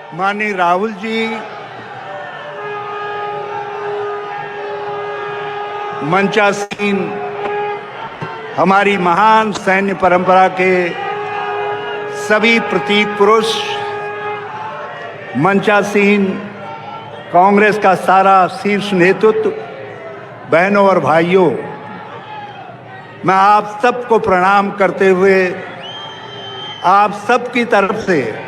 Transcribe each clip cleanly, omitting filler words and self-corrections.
माननीय राहुल जी, मंचासीन हमारी महान सैन्य परंपरा के सभी प्रतीक पुरुष, मंचासीन कांग्रेस का सारा शीर्ष नेतृत्व, बहनों और भाइयों, मैं आप सबको प्रणाम करते हुए आप सबकी तरफ से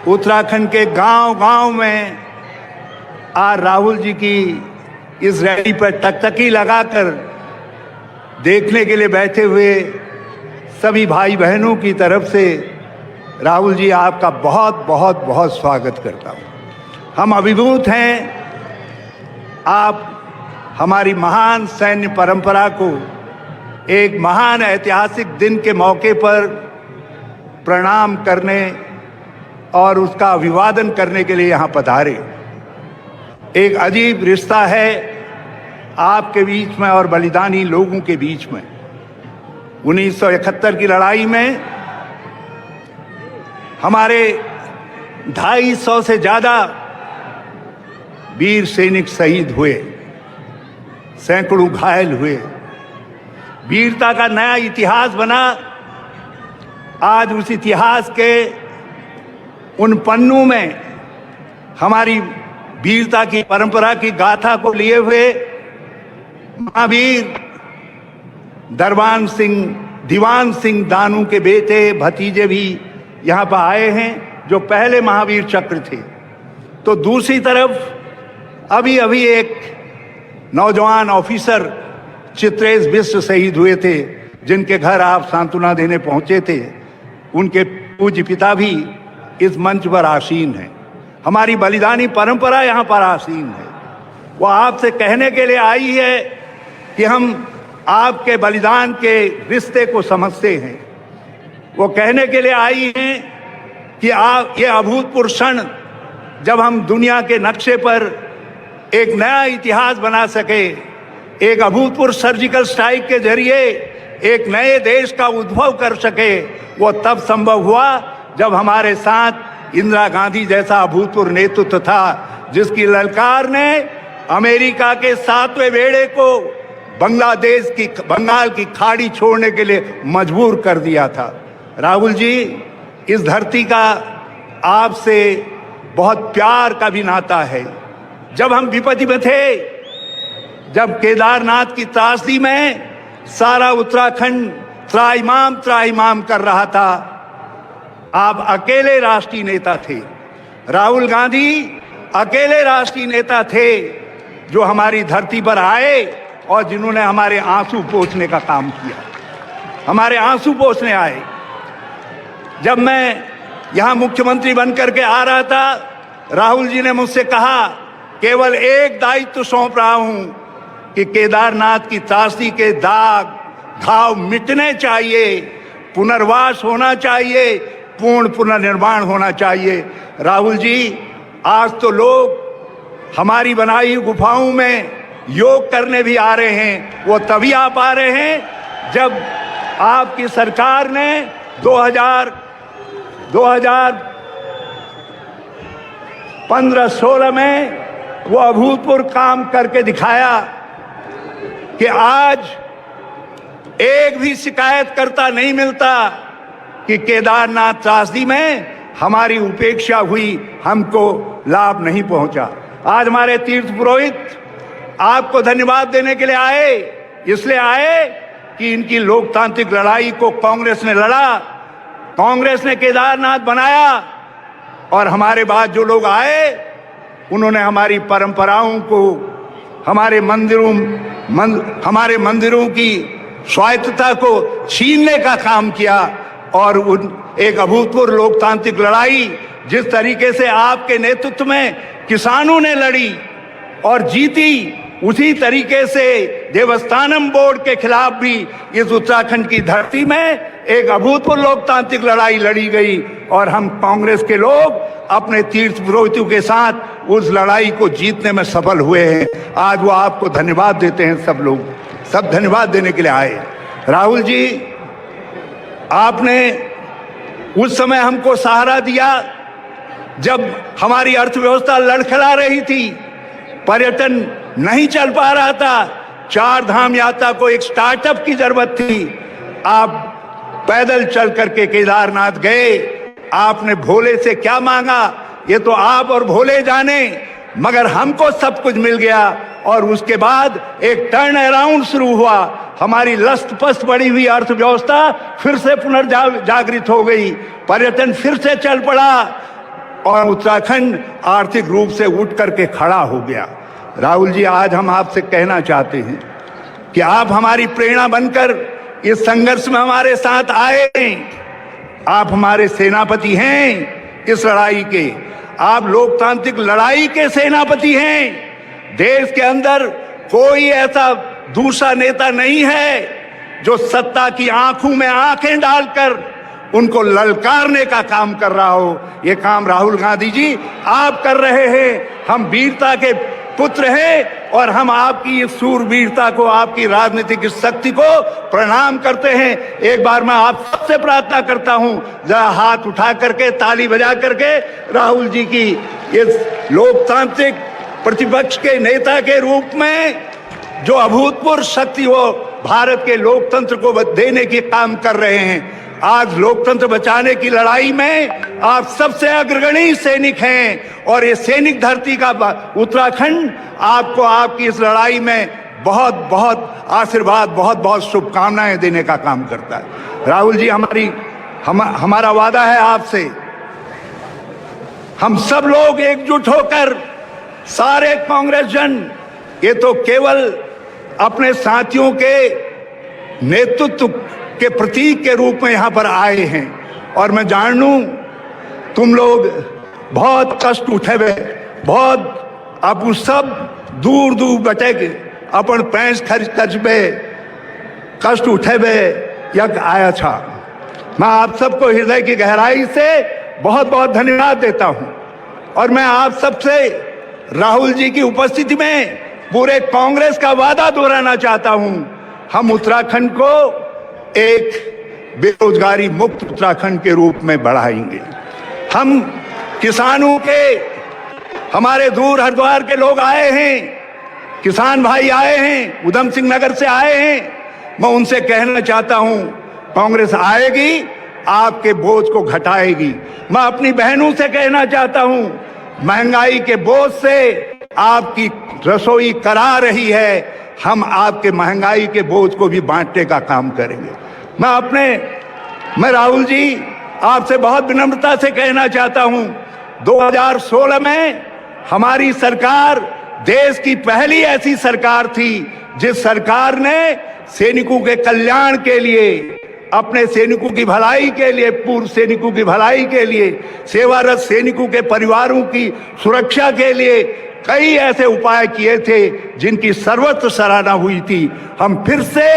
उत्तराखंड के गांव-गांव में आज राहुल जी की इस रैली पर टकटकी लगाकर देखने के लिए बैठे हुए सभी भाई बहनों की तरफ से राहुल जी आपका बहुत बहुत बहुत स्वागत करता हूं। हम अभिभूत हैं, आप हमारी महान सैन्य परंपरा को एक महान ऐतिहासिक दिन के मौके पर प्रणाम करने और उसका अभिवादन करने के लिए यहाँ पधारे। एक अजीब रिश्ता है आपके बीच में और बलिदानी लोगों के बीच में। 1971 की लड़ाई में हमारे 250 से ज़्यादा वीर सैनिक शहीद हुए, सैकड़ों घायल हुए, वीरता का नया इतिहास बना। आज उस इतिहास के उन पन्नों में हमारी वीरता की परंपरा की गाथा को लिए हुए महावीर दीवान सिंह दानू के बेटे भतीजे भी यहाँ पर आए हैं, जो पहले महावीर चक्र थे। तो दूसरी तरफ अभी एक नौजवान ऑफिसर चित्रेश बिष्ट शहीद हुए थे, जिनके घर आप सांत्वना देने पहुंचे थे। उनके पूज्य पिता भी इस मंच पर आसीन हैं। हमारी बलिदानी परंपरा यहाँ पर आसीन है। वो आपसे कहने के लिए आई है कि हम आपके बलिदान के रिश्ते को समझते हैं। वो कहने के लिए आई हैं कि आप ये अभूतपूर्व क्षण, जब हम दुनिया के नक्शे पर एक नया इतिहास बना सके, एक अभूतपूर्व सर्जिकल स्ट्राइक के जरिए एक नए देश का उद्भव कर सके, वो तब संभव हुआ जब हमारे साथ इंदिरा गांधी जैसा अभूतपूर्व नेतृत्व था, जिसकी ललकार ने अमेरिका के 7वें बेड़े को बंगाल की खाड़ी छोड़ने के लिए मजबूर कर दिया था। राहुल जी, इस धरती का आपसे बहुत प्यार का भी नाता है। जब हम विपत्ति में थे, जब केदारनाथ की त्रासदी में सारा उत्तराखंड त्राहिमाम कर रहा था, आप अकेले राष्ट्रीय नेता थे। राहुल गांधी अकेले राष्ट्रीय नेता थे जो हमारी धरती पर आए और जिन्होंने हमारे आंसू पोंछने का काम किया। हमारे आंसू पोंछने आए। जब मैं यहाँ मुख्यमंत्री बनकर के आ रहा था, राहुल जी ने मुझसे कहा, केवल एक दायित्व सौंप रहा हूं कि केदारनाथ की त्रासदी के दाग घाव मिटने चाहिए, पुनर्वास होना चाहिए, पूर्ण पुनर्निर्माण होना चाहिए। राहुल जी, आज तो लोग हमारी बनाई गुफाओं में योग करने भी आ रहे हैं। वो तभी आ पा रहे हैं जब आपकी सरकार ने 2015-16 में वो अभूतपूर्व काम करके दिखाया कि आज एक भी शिकायतकर्ता नहीं मिलता कि केदारनाथ त्रासदी में हमारी उपेक्षा हुई, हमको लाभ नहीं पहुंचा। आज हमारे तीर्थ पुरोहित आपको धन्यवाद देने के लिए आए, इसलिए आए कि इनकी लोकतांत्रिक लड़ाई को कांग्रेस ने लड़ा, कांग्रेस ने केदारनाथ बनाया, और हमारे बाद जो लोग आए उन्होंने हमारी परंपराओं को, हमारे मंदिरों की स्वायत्तता को छीनने का काम किया। और एक अभूतपूर्व लोकतांत्रिक लड़ाई जिस तरीके से आपके नेतृत्व में किसानों ने लड़ी और जीती, उसी तरीके से देवस्थानम बोर्ड के खिलाफ भी इस उत्तराखंड की धरती में एक अभूतपूर्व लोकतांत्रिक लड़ाई लड़ी गई। और हम कांग्रेस के लोग अपने तीर्थ पुरोहितों के साथ उस लड़ाई को जीतने में सफल हुए हैं। आज वो आपको धन्यवाद देते हैं। सब लोग सब धन्यवाद देने के लिए आए। राहुल जी, आपने उस समय हमको सहारा दिया जब हमारी अर्थव्यवस्था लड़खड़ा रही थी, पर्यटन नहीं चल पा रहा था, 4 धाम यात्रा को एक स्टार्टअप की जरूरत थी, आप पैदल चल करके केदारनाथ गए। आपने भोले से क्या मांगा ये तो आप और भोले जाने, मगर हमको सब कुछ मिल गया। और उसके बाद एक टर्न अराउंड शुरू हुआ, हमारी लस्त पस्त बढ़ी हुई अर्थव्यवस्था फिर से पुनर्जागृत हो गई, पर्यटन फिर से चल पड़ा और उत्तराखंड आर्थिक रूप से उठ करके खड़ा हो गया। राहुल जी, आज हम आपसे कहना चाहते हैं कि आप हमारी प्रेरणा बनकर इस संघर्ष में हमारे साथ आए हैं। आप हमारे सेनापति हैं इस लड़ाई के, आप लोकतांत्रिक लड़ाई के सेनापति हैं। देश के अंदर कोई ऐसा दूसरा नेता नहीं है जो सत्ता की आंखों में आंखें डालकर उनको ललकारने का काम कर रहा हो। ये काम राहुल गांधी जी आप कर रहे हैं। हम वीरता के पुत्र हैं और हम आपकी इस सूरवीरता को, आपकी राजनीतिक शक्ति को प्रणाम करते हैं। एक बार मैं आप सबसे प्रार्थना करता हूं, जरा हाथ उठा करके, ताली बजा करके राहुल जी की इस लोकतांत्रिक प्रतिपक्ष के नेता के रूप में जो अभूतपूर्व शक्ति वो भारत के लोकतंत्र को देने की काम कर रहे हैं। आज लोकतंत्र बचाने की लड़ाई में आप सबसे अग्रगणी सैनिक हैं और ये सैनिक धरती का उत्तराखंड आपको आपकी इस लड़ाई में बहुत बहुत आशीर्वाद, बहुत बहुत शुभकामनाएं देने का काम करता है। राहुल जी, हमारा वादा है आपसे, हम सब लोग एकजुट होकर, सारे कांग्रेस जन, ये तो केवल अपने साथियों के नेतृत्व के प्रतीक के रूप में यहाँ पर आए हैं और मैं जान लूं तुम लोग बहुत कष्ट उठेबे, बहुत आप सब दूर दूर बटेगे अपन पैंस खर्च कचबे, कष्ट उठेबे यक आया था। मैं आप सबको हृदय की गहराई से बहुत बहुत धन्यवाद देता हूं और मैं आप सबसे राहुल जी की उपस्थिति में पूरे कांग्रेस का वादा दोहराना चाहता हूं। हम उत्तराखंड को एक बेरोजगारी मुक्त उत्तराखंड के रूप में बढ़ाएंगे। हम किसानों के, हमारे दूर हरिद्वार के लोग आए हैं, किसान भाई आए हैं, उधम सिंह नगर से आए हैं, मैं उनसे कहना चाहता हूं कांग्रेस आएगी, आपके बोझ को घटाएगी। मैं अपनी बहनों से कहना चाहता हूं महंगाई के बोझ से आपकी रसोई करा रही है, हम आपके महंगाई के बोझ को भी बांटने का काम करेंगे। मैं राहुल जी आपसे बहुत विनम्रता से कहना चाहता हूं 2016 में हमारी सरकार देश की पहली ऐसी सरकार थी जिस सरकार ने सैनिकों के कल्याण के लिए, अपने सैनिकों की भलाई के लिए, पूर्व सैनिकों की भलाई के लिए, सेवारत सैनिकों के परिवारों की सुरक्षा के लिए कई ऐसे उपाय किए थे जिनकी सर्वत्र सराहना हुई थी। हम फिर से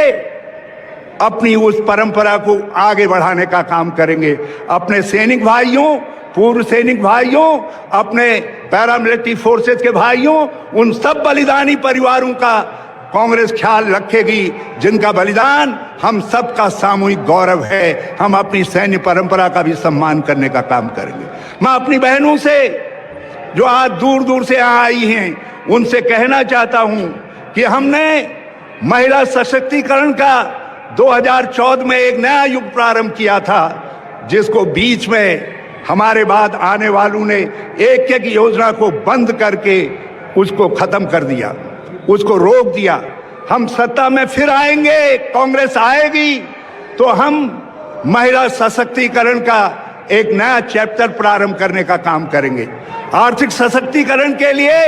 अपनी उस परंपरा को आगे बढ़ाने का काम करेंगे। अपने सैनिक भाइयों, पूर्व सैनिक भाइयों, अपने पैरामिलिट्री फोर्सेस के भाइयों, उन सब बलिदानी परिवारों का कांग्रेस ख्याल रखेगी जिनका बलिदान हम सबका सामूहिक गौरव है। हम अपनी सैन्य परंपरा का भी सम्मान करने का काम करेंगे। मैं अपनी बहनों से जो आज दूर दूर से यहाँ आई हैं उनसे कहना चाहता हूँ कि हमने महिला सशक्तिकरण का 2014 में एक नया युग प्रारंभ किया था, जिसको बीच में हमारे बाद आने वालों ने एक एक योजना को बंद करके उसको खत्म कर दिया, उसको रोक दिया। हम सत्ता में फिर आएंगे, कांग्रेस आएगी तो हम महिला सशक्तिकरण का एक नया चैप्टर प्रारंभ करने का काम करेंगे। आर्थिक सशक्तिकरण के लिए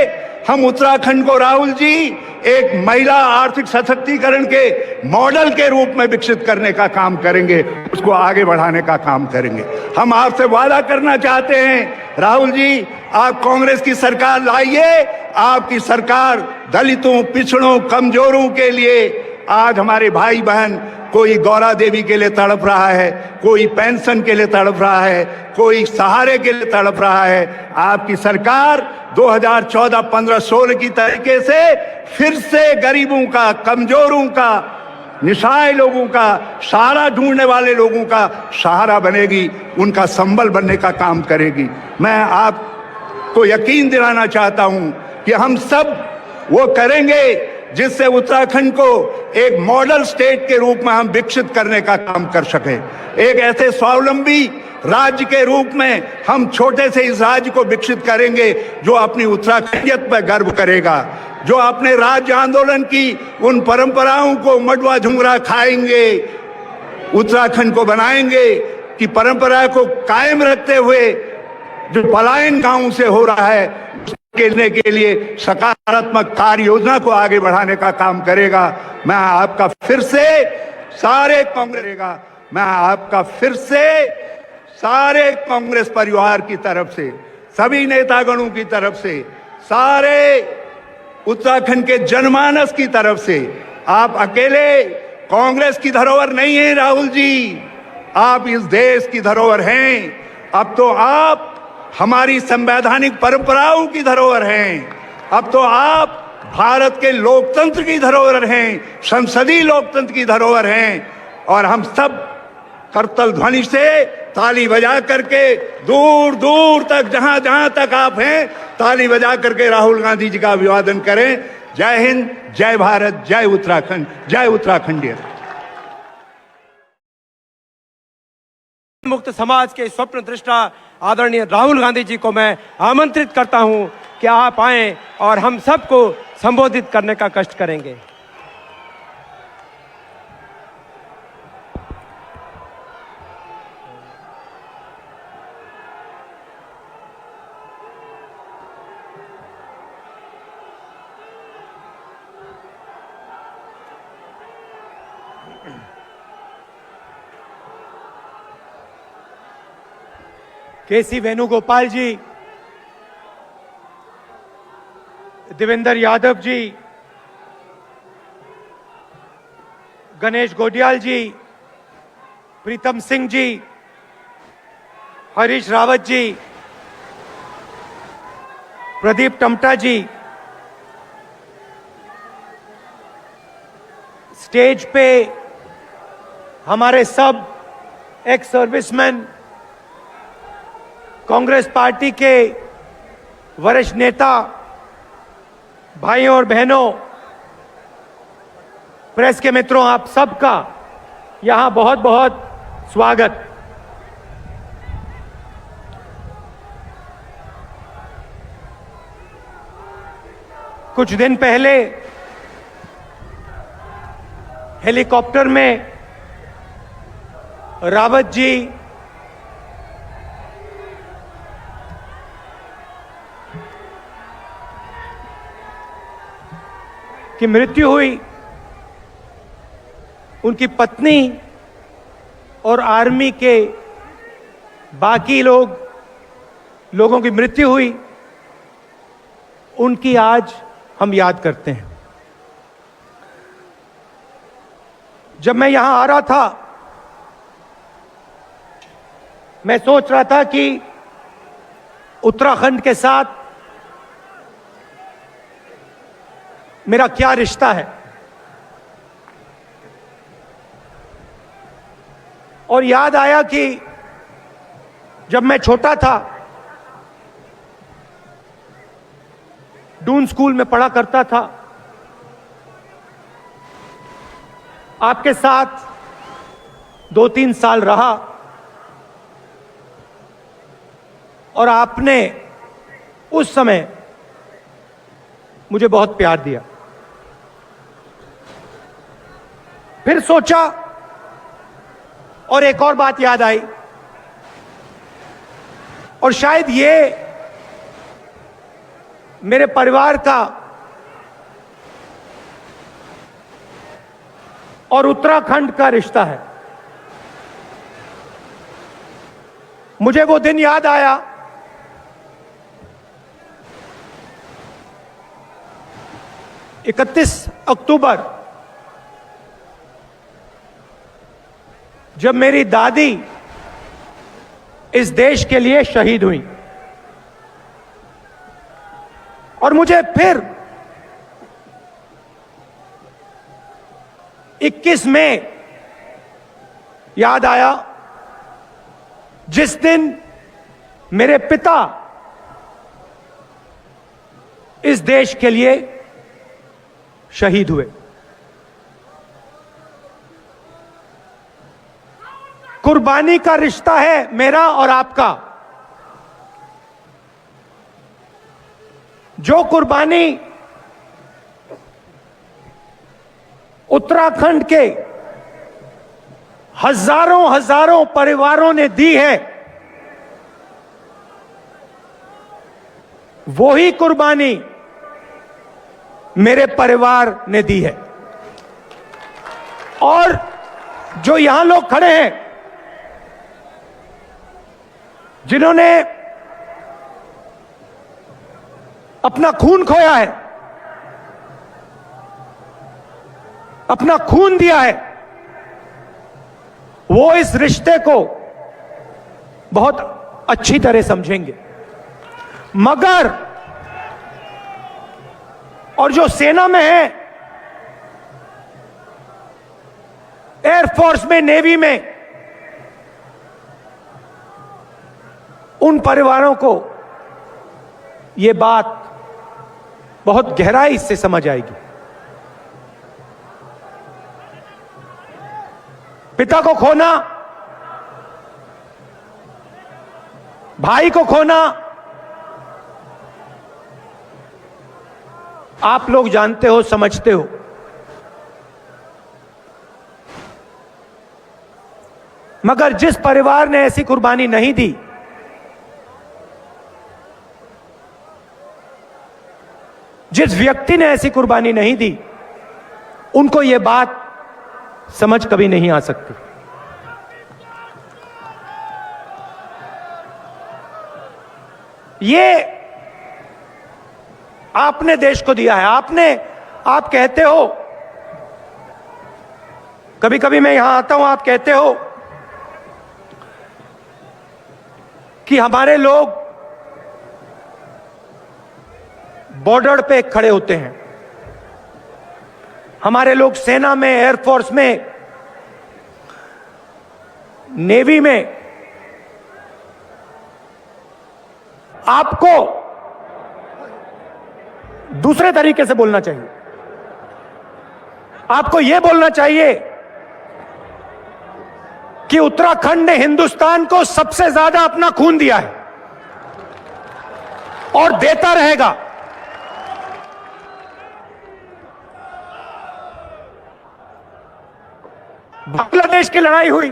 हम उत्तराखंड को, राहुल जी, एक महिला आर्थिक सशक्तिकरण के मॉडल के रूप में विकसित करने का काम करेंगे, उसको आगे बढ़ाने का काम करेंगे। हम आपसे वादा करना चाहते हैं राहुल जी, आप कांग्रेस की सरकार लाइए। आपकी सरकार दलितों, पिछड़ों, कमजोरों के लिए, आज हमारे भाई बहन कोई गौरा देवी के लिए तड़प रहा है, कोई पेंशन के लिए तड़प रहा है, कोई सहारे के लिए तड़प रहा है। आपकी सरकार 2014, 15, 16 की तरीके से फिर से गरीबों का, कमजोरों का निसहाय लोगों का सहारा ढूंढने वाले लोगों का सहारा बनेगी, उनका संबल बनने का काम करेगी। मैं आपको यकीन दिलाना चाहता हूं कि हम सब वो करेंगे जिससे उत्तराखंड को एक मॉडल स्टेट के रूप में हम विकसित करने का काम कर सकें। एक ऐसे स्वावलंबी राज्य के रूप में हम छोटे से इस राज्य को विकसित करेंगे जो अपनी उत्तराखंडियत पर गर्व करेगा, जो अपने राज्य आंदोलन की उन परंपराओं को मडवा झुमरा खाएंगे, उत्तराखंड को बनाएंगे कि परंपरा को कायम रखते हुए जो पलायन गांव से हो रहा है खेलने के लिए सकारात्मक कार्य योजना को आगे बढ़ाने का काम करेगा। मैं आपका फिर से सारे कांग्रेस परिवार की तरफ से, सभी नेतागणों की तरफ से, सारे उत्तराखंड के जनमानस की तरफ से, आप अकेले कांग्रेस की धरोहर नहीं है राहुल जी, आप इस देश की धरोहर हैं। अब तो आप हमारी संवैधानिक परंपराओं की धरोहर हैं। अब तो आप भारत के लोकतंत्र की धरोहर हैं, संसदीय लोकतंत्र की धरोहर हैं। और हम सब करतल ध्वनि से ताली बजा करके दूर दूर तक, जहां जहां तक आप हैं, ताली बजा करके राहुल गांधी जी का अभिवादन करें। जय हिंद, जय भारत, जय उत्तराखंड, जय उत्तराखंडियत। मुक्त समाज के स्वप्न दृष्टा आदरणीय राहुल गांधी जी को मैं आमंत्रित करता हूं कि आप आएं और हम सबको संबोधित करने का कष्ट करेंगे। केसी वेणुगोपाल जी, देवेंद्र यादव जी, गणेश गोडियाल जी, प्रीतम सिंह जी, हरीश रावत जी, प्रदीप टमटा जी, स्टेज पे हमारे सब एक्स सर्विसमैन, कांग्रेस पार्टी के वरिष्ठ नेता, भाइयों और बहनों, प्रेस के मित्रों, आप सबका यहां बहुत बहुत स्वागत। कुछ दिन पहले हेलीकॉप्टर में रावत जी की मृत्यु हुई, उनकी पत्नी और आर्मी के बाकी लोगों की मृत्यु हुई, उनकी आज हम याद करते हैं। जब मैं यहां आ रहा था, मैं सोच रहा था कि उत्तराखंड के साथ मेरा क्या रिश्ता है, और याद आया कि जब मैं छोटा था, डून स्कूल में पढ़ा करता था, आपके साथ 2-3 साल रहा और आपने उस समय मुझे बहुत प्यार दिया। फिर सोचा और एक और बात याद आई, और शायद ये मेरे परिवार का और उत्तराखंड का रिश्ता है। मुझे वो दिन याद आया 31 अक्टूबर, जब मेरी दादी इस देश के लिए शहीद हुई, और मुझे फिर 21 में याद आया जिस दिन मेरे पिता इस देश के लिए शहीद हुए। कुर्बानी का रिश्ता है मेरा और आपका। जो कुर्बानी उत्तराखंड के हजारों परिवारों ने दी है, वो ही कुर्बानी मेरे परिवार ने दी है। और जो यहां लोग खड़े हैं जिन्होंने अपना खून खोया है, अपना खून दिया है, वो इस रिश्ते को बहुत अच्छी तरह समझेंगे। मगर और जो सेना में है, एयरफोर्स में, नेवी में, उन परिवारों को यह बात बहुत गहराई से समझ आएगी। पिता को खोना, भाई को खोना, आप लोग जानते हो, समझते हो। मगर जिस परिवार ने ऐसी कुर्बानी नहीं दी, जिस व्यक्ति ने ऐसी कुर्बानी नहीं दी, उनको यह बात समझ कभी नहीं आ सकती। ये आपने देश को दिया है। आप कहते हो, कभी कभी मैं यहां आता हूं, आप कहते हो कि हमारे लोग बॉर्डर पे खड़े होते हैं, हमारे लोग सेना में, एयरफोर्स में, नेवी में। आपको दूसरे तरीके से बोलना चाहिए। आपको यह बोलना चाहिए कि उत्तराखंड ने हिंदुस्तान को सबसे ज्यादा अपना खून दिया है और देता रहेगा। बांग्लादेश की लड़ाई हुई,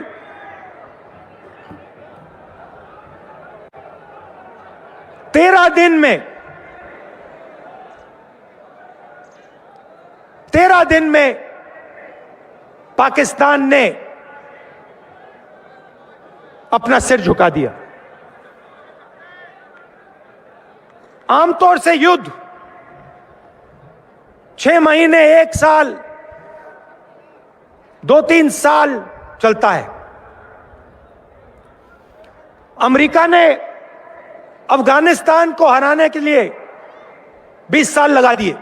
तेरह दिन में पाकिस्तान ने अपना सिर झुका दिया। आमतौर से युद्ध 6 महीने, 1 साल, 2-3 साल चलता है। अमेरिका ने अफगानिस्तान को हराने के लिए 20 साल लगा दिए।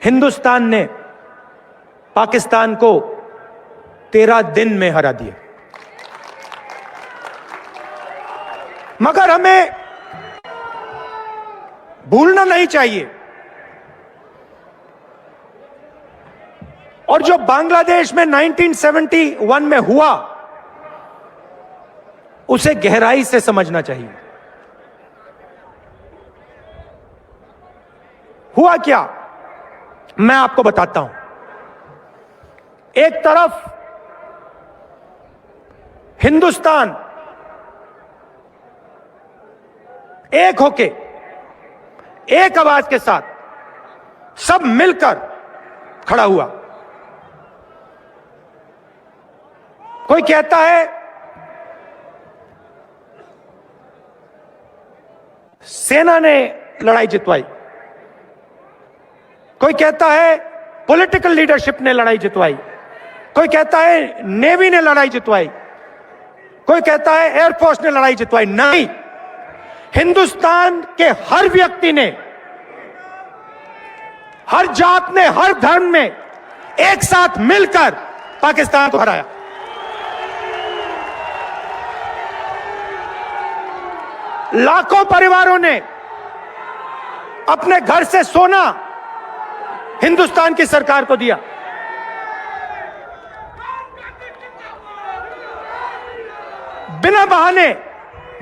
हिंदुस्तान ने पाकिस्तान को 13 दिन में हरा दिया। मगर हमें भूलना नहीं चाहिए, और जो बांग्लादेश में 1971 में हुआ, उसे गहराई से समझना चाहिए। हुआ क्या, मैं आपको बताता हूं। एक तरफ हिंदुस्तान एक होके, एक आवाज के साथ सब मिलकर खड़ा हुआ। कोई कहता है सेना ने लड़ाई जितवाई, कोई कहता है पॉलिटिकल लीडरशिप ने लड़ाई जितवाई, कोई कहता है नेवी ने लड़ाई जितवाई, कोई कहता है एयरफोर्स ने लड़ाई जितवाई। नहीं, हिंदुस्तान के हर व्यक्ति ने हर जात ने, हर धर्म में एक साथ मिलकर पाकिस्तान को हराया। लाखों परिवारों ने अपने घर से सोना हिंदुस्तान की सरकार को दिया। बिना बहाने,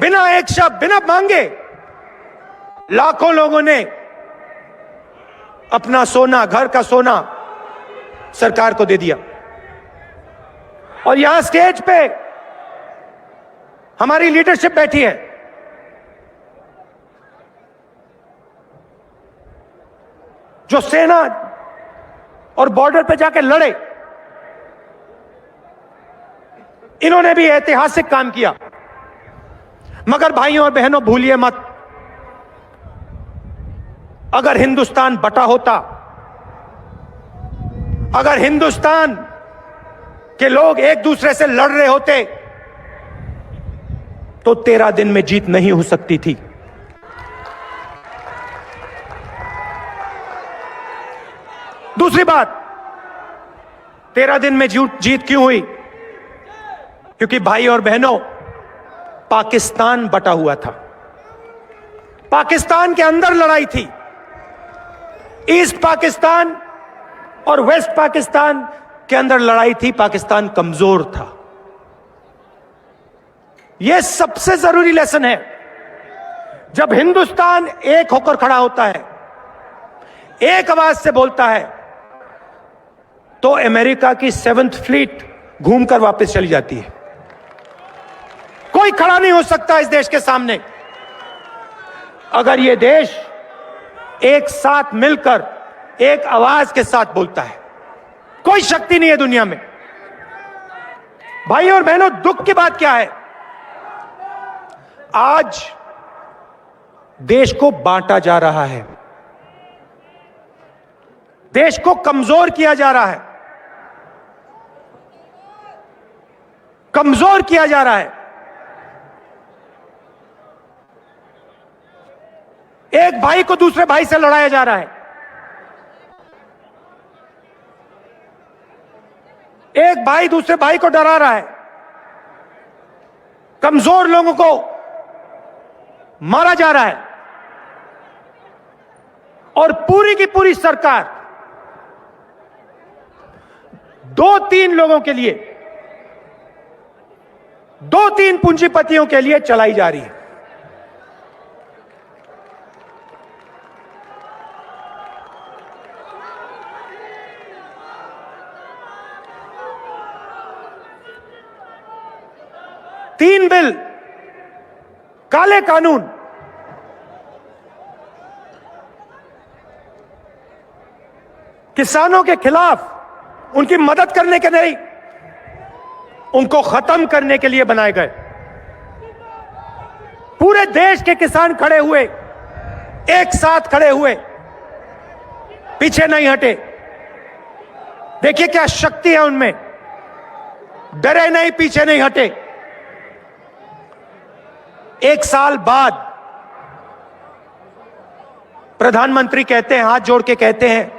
बिना एक शब्द, बिना मांगे लाखों लोगों ने अपना सोना, घर का सोना सरकार को दे दिया। और यहां स्टेज पे हमारी लीडरशिप बैठी है। जो सेना और बॉर्डर पे जाके लड़े, इन्होंने भी ऐतिहासिक काम किया। मगर भाइयों और बहनों, भूलिए मत, अगर हिंदुस्तान बटा होता, अगर हिंदुस्तान के लोग एक दूसरे से लड़ रहे होते, तो 13 दिन में जीत नहीं हो सकती थी। दूसरी बात, 13 दिन में जीत क्यों हुई? क्योंकि भाई और बहनों, पाकिस्तान बटा हुआ था। पाकिस्तान के अंदर लड़ाई थी। ईस्ट पाकिस्तान और वेस्ट पाकिस्तान के अंदर लड़ाई थी। पाकिस्तान कमजोर था। यह सबसे जरूरी लेसन है। जब हिंदुस्तान एक होकर खड़ा होता है, एक आवाज से बोलता है, तो अमेरिका की 7th फ्लीट घूमकर वापस चली जाती है। कोई खड़ा नहीं हो सकता इस देश के सामने। अगर यह देश एक साथ मिलकर एक आवाज के साथ बोलता है, कोई शक्ति नहीं है दुनिया में। भाई और बहनों, दुख की बात क्या है? आज देश को बांटा जा रहा है, देश को कमजोर किया जा रहा है, कमजोर किया जा रहा है। एक भाई को दूसरे भाई से लड़ाया जा रहा है। एक भाई दूसरे भाई को डरा रहा है। कमजोर लोगों को मारा जा रहा है। और पूरी की पूरी सरकार 2-3 लोगों के लिए, 2-3 पूंजीपतियों के लिए चलाई जा रही है। तीन बिल, काले कानून, किसानों के खिलाफ, उनकी मदद करने के नहीं, उनको खत्म करने के लिए बनाए गए। पूरे देश के किसान खड़े हुए, एक साथ खड़े हुए, पीछे नहीं हटे। देखिए क्या शक्ति है उनमें, डरे नहीं, पीछे नहीं हटे। एक साल बाद प्रधानमंत्री कहते हैं, हाथ जोड़ के कहते हैं,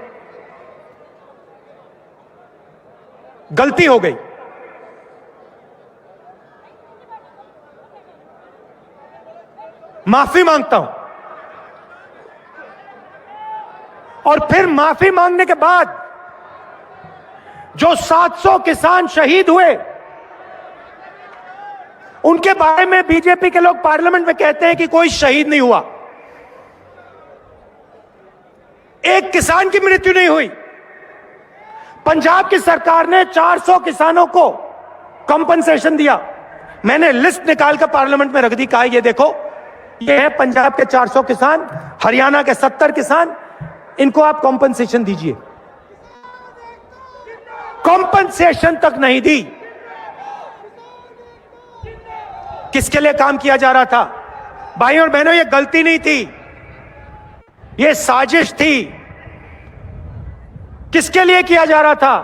गलती हो गई, माफी मांगता हूं। और फिर माफी मांगने के बाद जो 700 किसान शहीद हुए, उनके बारे में बीजेपी के लोग पार्लियामेंट में कहते हैं कि कोई शहीद नहीं हुआ, एक किसान की मृत्यु नहीं हुई। पंजाब की सरकार ने 400 किसानों को कंपनसेशन दिया। मैंने लिस्ट निकालकर पार्लियामेंट में रख दी, कहा ये देखो, ये है पंजाब के 400 किसान, हरियाणा के 70 किसान, इनको आप कंपनसेशन दीजिए। कंपनसेशन तक नहीं दी। किसके लिए काम किया जा रहा था? भाइयों और बहनों, यह गलती नहीं थी, यह साजिश थी। किसके लिए किया जा रहा था?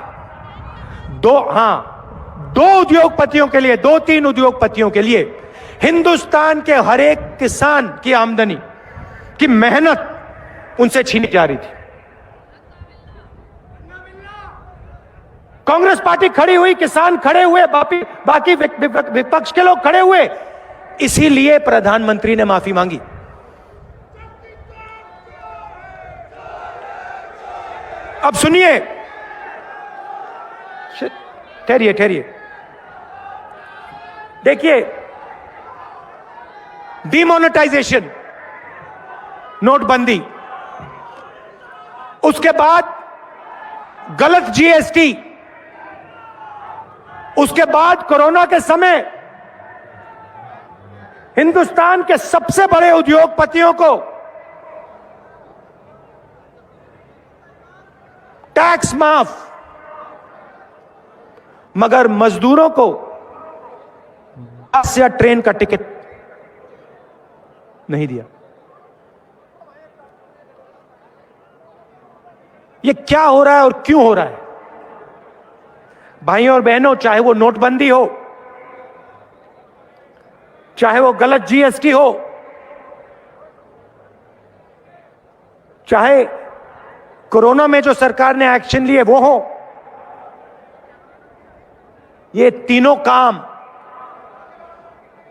दो उद्योगपतियों के लिए, 2-3 उद्योगपतियों के लिए। हिंदुस्तान के हर एक किसान की आमदनी की मेहनत उनसे छीनी जा रही थी। कांग्रेस पार्टी खड़ी हुई, किसान खड़े हुए, बाकी विपक्ष के लोग खड़े हुए, इसीलिए प्रधानमंत्री ने माफी मांगी। अब सुनिए, ठहरिए, देखिए, डिमोनेटाइजेशन, नोटबंदी, उसके बाद गलत जीएसटी, उसके बाद कोरोना के समय हिंदुस्तान के सबसे बड़े उद्योगपतियों को टैक्स माफ, मगर मजदूरों को बस या ट्रेन का टिकट नहीं दिया। ये क्या हो रहा है और क्यों हो रहा है? भाइयों और बहनों, चाहे वो नोटबंदी हो, चाहे वो गलत जीएसटी हो, चाहे कोरोना में जो सरकार ने एक्शन लिए वो हो, ये तीनों काम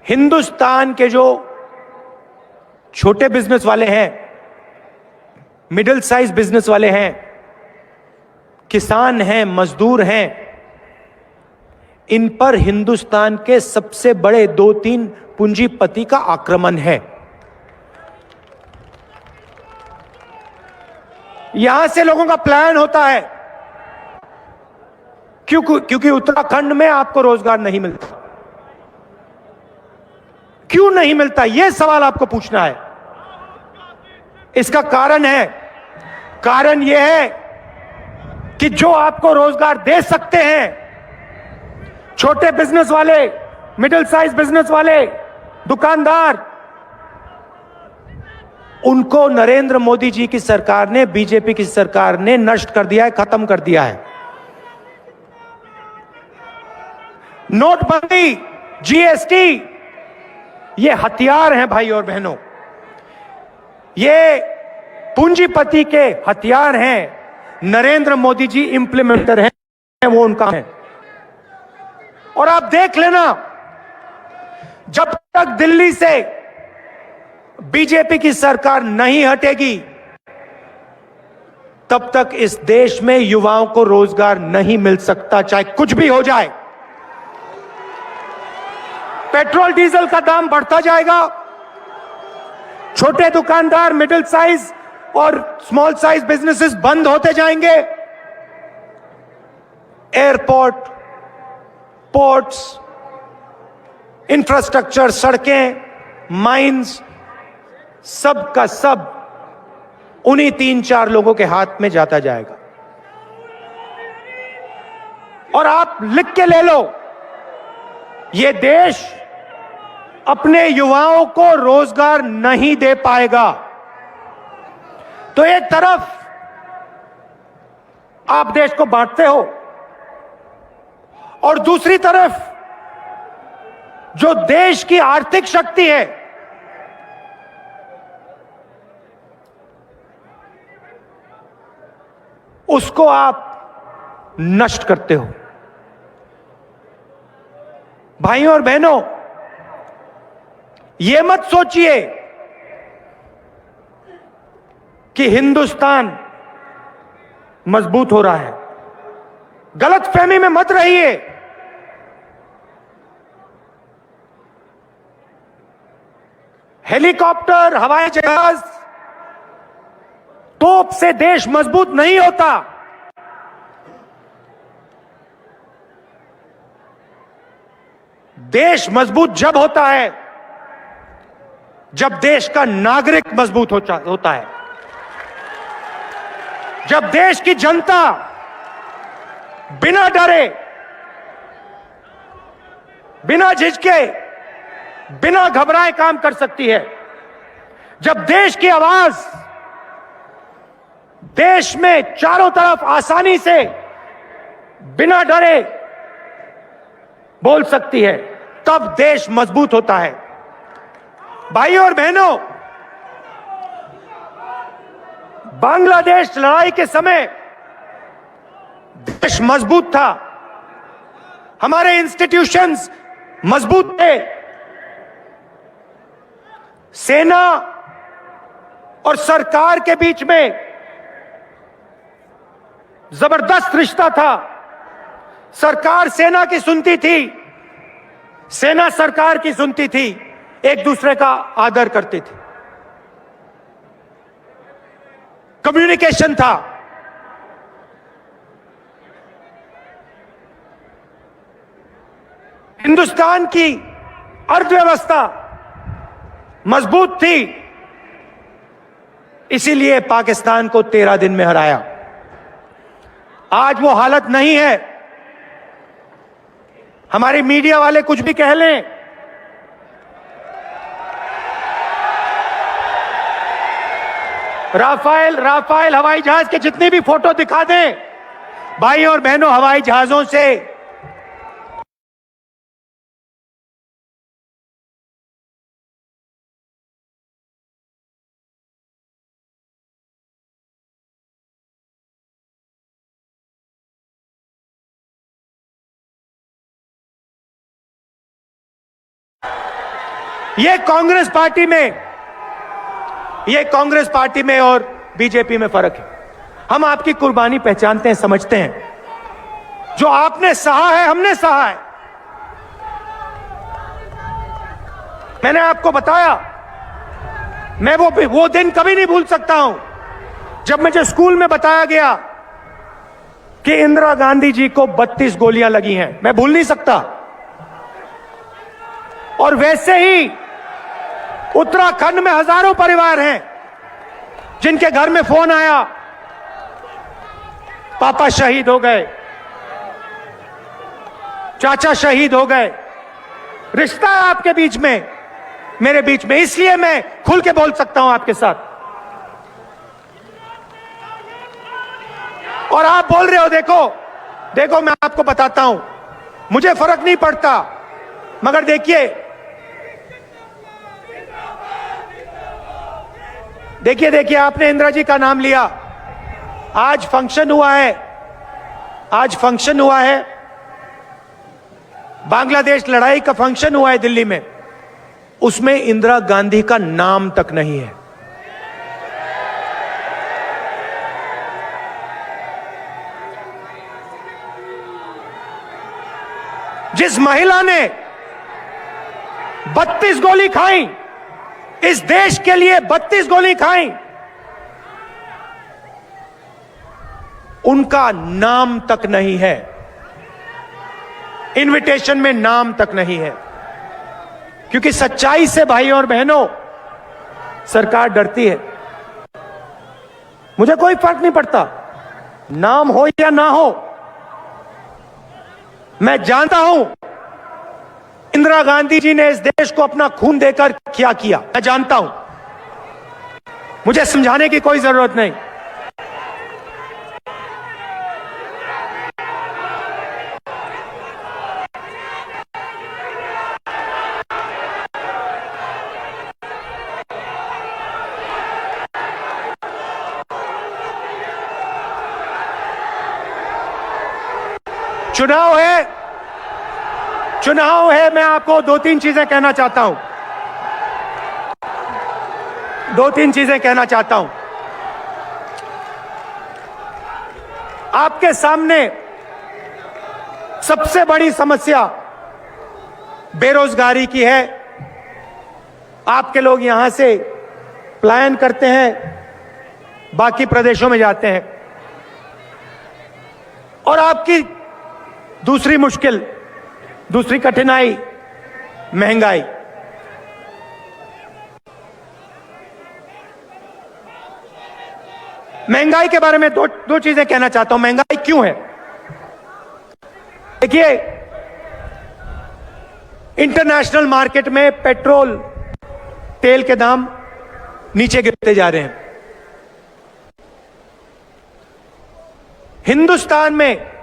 हिंदुस्तान के जो छोटे बिजनेस वाले हैं, मिडिल साइज बिजनेस वाले हैं, किसान हैं, मजदूर हैं, इन पर हिंदुस्तान के सबसे बड़े 2-3 पूंजीपति का आक्रमण है। यहां से लोगों का प्लान होता है, क्योंकि उत्तराखंड में आपको रोजगार नहीं मिलता। क्यों नहीं मिलता, यह सवाल आपको पूछना है। इसका कारण यह है कि जो आपको रोजगार दे सकते हैं, छोटे बिजनेस वाले, मिडिल साइज बिजनेस वाले, दुकानदार, उनको नरेंद्र मोदी जी की सरकार ने, बीजेपी की सरकार ने नष्ट कर दिया है, खत्म कर दिया है। नोटबंदी, जीएसटी, ये हथियार हैं भाई और बहनों, ये पूंजीपति के हथियार हैं। नरेंद्र मोदी जी इंप्लीमेंटर हैं, वो उनका है। और आप देख लेना, जब तक दिल्ली से बीजेपी की सरकार नहीं हटेगी, तब तक इस देश में युवाओं को रोजगार नहीं मिल सकता, चाहे कुछ भी हो जाए। पेट्रोल डीजल का दाम बढ़ता जाएगा, छोटे दुकानदार, मिडिल साइज और स्मॉल साइज बिजनेसेस बंद होते जाएंगे। एयरपोर्ट, पोर्ट्स, इंफ्रास्ट्रक्चर, सड़कें, माइंस, सब का सब उन्हीं 3-4 लोगों के हाथ में जाता जाएगा। और आप लिख के ले लो, यह देश अपने युवाओं को रोजगार नहीं दे पाएगा। तो एक तरफ आप देश को बांटते हो, और दूसरी तरफ जो देश की आर्थिक शक्ति है, उसको आप नष्ट करते हो। भाइयों और बहनों, यह मत सोचिए कि हिंदुस्तान मजबूत हो रहा है, गलतफहमी में मत रहिए। हेलीकॉप्टर, हवाई जहाज, तोप से देश मजबूत नहीं होता। देश मजबूत जब होता है जब देश का नागरिक मजबूत होता है, जब देश की जनता बिना डरे, बिना झिझके, बिना घबराए काम कर सकती है, जब देश की आवाज देश में चारों तरफ आसानी से बिना डरे बोल सकती है, तब देश मजबूत होता है। भाइयों और बहनों, बांग्लादेश लड़ाई के समय देश मजबूत था, हमारे इंस्टीट्यूशंस मजबूत थे, सेना और सरकार के बीच में जबरदस्त रिश्ता था। सरकार सेना की सुनती थी, सेना सरकार की सुनती थी, एक दूसरे का आदर करती थी, कम्युनिकेशन था। हिंदुस्तान की अर्थव्यवस्था मजबूत थी, इसीलिए पाकिस्तान को 13 दिन में हराया। आज वो हालत नहीं है। हमारे मीडिया वाले कुछ भी कह लें, राफेल हवाई जहाज के जितनी भी फोटो दिखा दें, भाई और बहनों, हवाई जहाजों से ये कांग्रेस पार्टी में और बीजेपी में फर्क है। हम आपकी कुर्बानी पहचानते हैं, समझते हैं। जो आपने सहा है, हमने सहा है। मैंने आपको बताया, मैं वो दिन कभी नहीं भूल सकता हूं जब मुझे स्कूल में बताया गया कि इंदिरा गांधी जी को 32 गोलियां लगी हैं। मैं भूल नहीं सकता। और वैसे ही उत्तराखंड में हजारों परिवार हैं जिनके घर में फोन आया, पापा शहीद हो गए, चाचा शहीद हो गए। रिश्ता है आपके बीच में, मेरे बीच में, इसलिए मैं खुल के बोल सकता हूं आपके साथ। और आप बोल रहे हो, देखो मैं आपको बताता हूं, मुझे फर्क नहीं पड़ता, मगर देखिए आपने इंदिरा जी का नाम लिया। आज फंक्शन हुआ है, बांग्लादेश लड़ाई का फंक्शन हुआ है दिल्ली में, उसमें इंदिरा गांधी का नाम तक नहीं है। जिस महिला ने 32 गोली खाई, इस देश के लिए 32 गोली खाई, उनका नाम तक नहीं है, इनविटेशन में नाम तक नहीं है। क्योंकि सच्चाई से भाई और बहनों, सरकार डरती है। मुझे कोई फर्क नहीं पड़ता, नाम हो या ना हो। मैं जानता हूं इंदिरा गांधी जी ने इस देश को अपना खून देकर क्या किया, मैं जानता हूं। मुझे समझाने की कोई जरूरत नहीं। चुनाव है, मैं आपको 2-3 चीजें कहना चाहता हूं। आपके सामने सबसे बड़ी समस्या बेरोजगारी की है। आपके लोग यहां से पलायन करते हैं, बाकी प्रदेशों में जाते हैं। और आपकी दूसरी मुश्किल, दूसरी कठिनाई, महंगाई। महंगाई के बारे में दो चीजें कहना चाहता हूं। महंगाई क्यों है? देखिए, इंटरनेशनल मार्केट में पेट्रोल, तेल के दाम नीचे गिरते जा रहे हैं। हिंदुस्तान में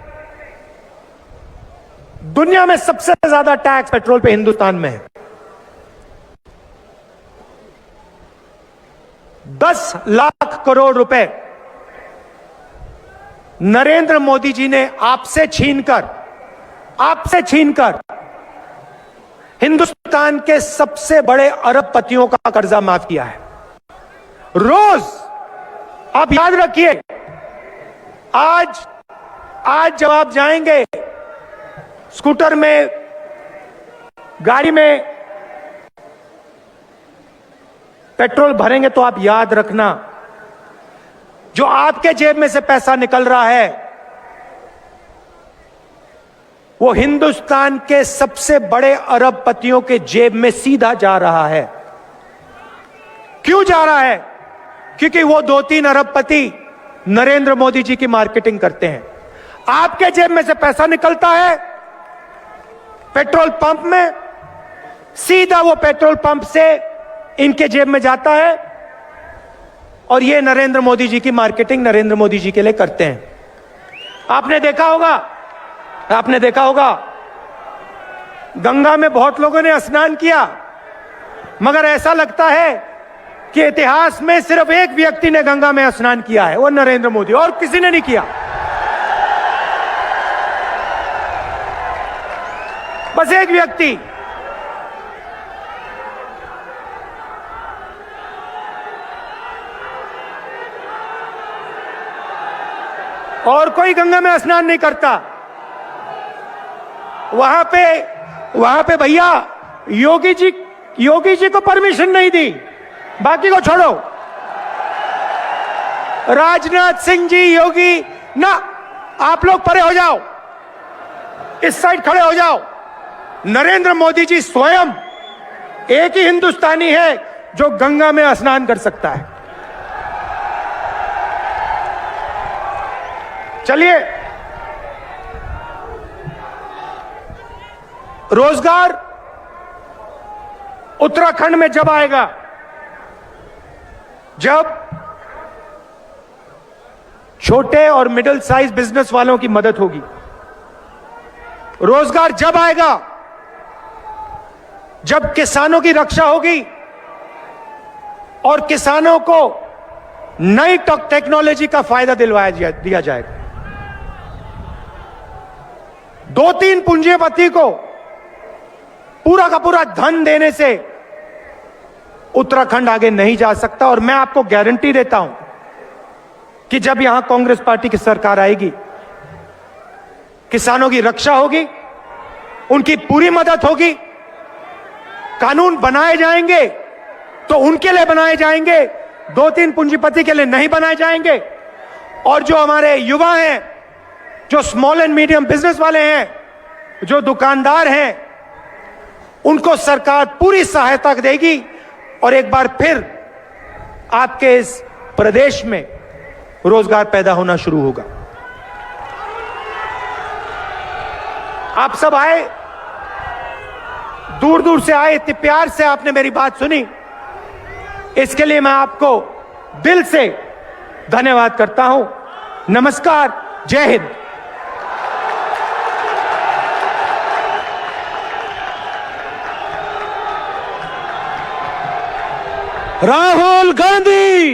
दुनिया में सबसे ज्यादा टैक्स पेट्रोल पे हिंदुस्तान में है। 10 लाख करोड़ रुपए नरेंद्र मोदी जी ने आपसे छीनकर हिंदुस्तान के सबसे बड़े अरबपतियों का कर्जा माफ किया है। रोज आप याद रखिए, आज जब आप जाएंगे स्कूटर में, गाड़ी में पेट्रोल भरेंगे, तो आप याद रखना, जो आपके जेब में से पैसा निकल रहा है वो हिंदुस्तान के सबसे बड़े अरबपतियों के जेब में सीधा जा रहा है। क्यों जा रहा है? क्योंकि वो 2-3 अरबपति नरेंद्र मोदी जी की मार्केटिंग करते हैं। आपके जेब में से पैसा निकलता है पेट्रोल पंप में, सीधा वो पेट्रोल पंप से इनके जेब में जाता है, और ये नरेंद्र मोदी जी की मार्केटिंग नरेंद्र मोदी जी के लिए करते हैं। आपने देखा होगा गंगा में बहुत लोगों ने स्नान किया, मगर ऐसा लगता है कि इतिहास में सिर्फ एक व्यक्ति ने गंगा में स्नान किया है, वो नरेंद्र मोदी, और किसी ने नहीं किया। बस एक व्यक्ति। और कोई गंगा में स्नान नहीं करता। वहां पे भैया योगी जी को परमिशन नहीं दी, बाकी को छोड़ो। राजनाथ सिंह जी, योगी ना, आप लोग परे हो जाओ, इस साइड खड़े हो जाओ। नरेंद्र मोदी जी स्वयं एक ही हिंदुस्तानी है जो गंगा में स्नान कर सकता है। चलिए, रोजगार उत्तराखंड में जब आएगा, जब छोटे और मिडिल साइज बिजनेस वालों की मदद होगी, रोजगार जब आएगा, जब किसानों की रक्षा होगी और किसानों को नई टेक्नोलॉजी का फायदा दिया जाएगा। 2-3 पूंजीपति को पूरा का पूरा धन देने से उत्तराखंड आगे नहीं जा सकता। और मैं आपको गारंटी देता हूं कि जब यहां कांग्रेस पार्टी की सरकार आएगी, किसानों की रक्षा होगी, उनकी पूरी मदद होगी। कानून बनाए जाएंगे तो उनके लिए बनाए जाएंगे, 2-3 पूंजीपति के लिए नहीं बनाए जाएंगे। और जो हमारे युवा हैं, जो स्मॉल एंड मीडियम बिजनेस वाले हैं, जो दुकानदार हैं, उनको सरकार पूरी सहायता देगी। और एक बार फिर आपके इस प्रदेश में रोजगार पैदा होना शुरू होगा। आप सब आए, दूर दूर से आए, इतने प्यार से आपने मेरी बात सुनी, इसके लिए मैं आपको दिल से धन्यवाद करता हूं। नमस्कार, जय हिंद। राहुल गांधी।